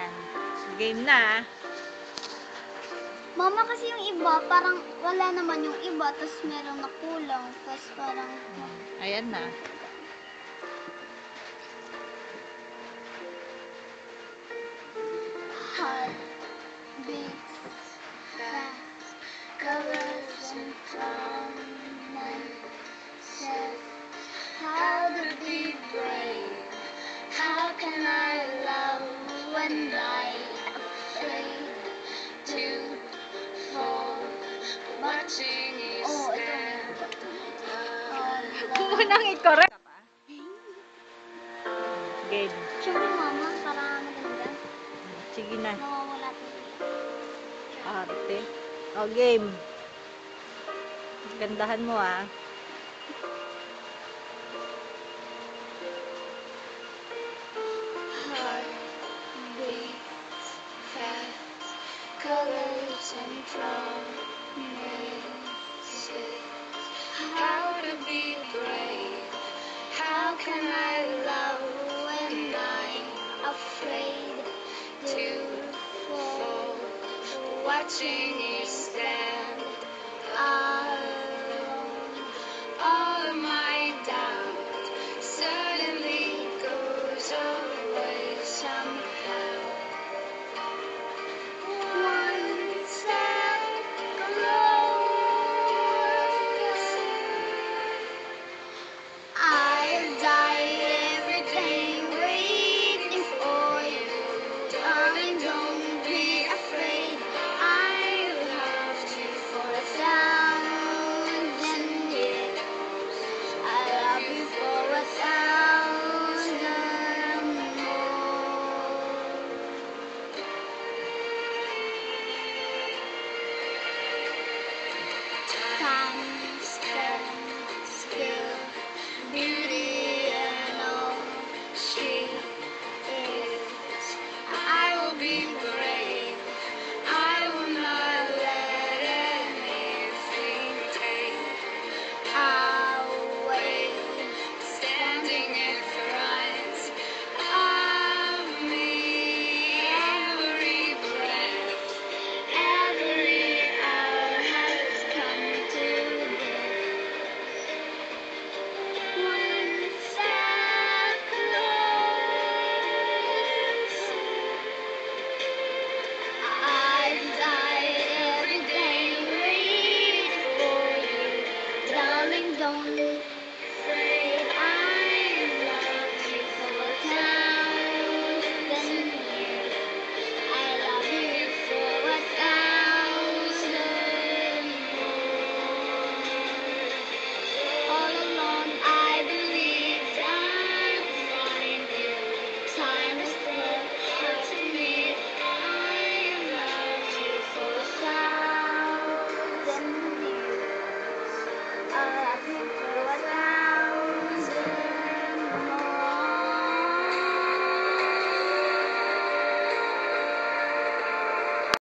Yan. Game na. Mama, kasi yung iba, parang wala naman yung iba, tapos meron na kulang, tapos parang... Ayan na. Heart beats fast, colors and promises. How to be brave? How can I love when I'm afraid to fall? Watching you Oh, stand. Kung munang i-correct. Game. Siyempre, mama, para maganda. Sige na. Nawawala tuloy. Arte. O, game. Gandahan mo, ah. Heart beats fast, colors and promises. How to be brave? How can I love When I'm afraid to fall? Watching you stand. I'll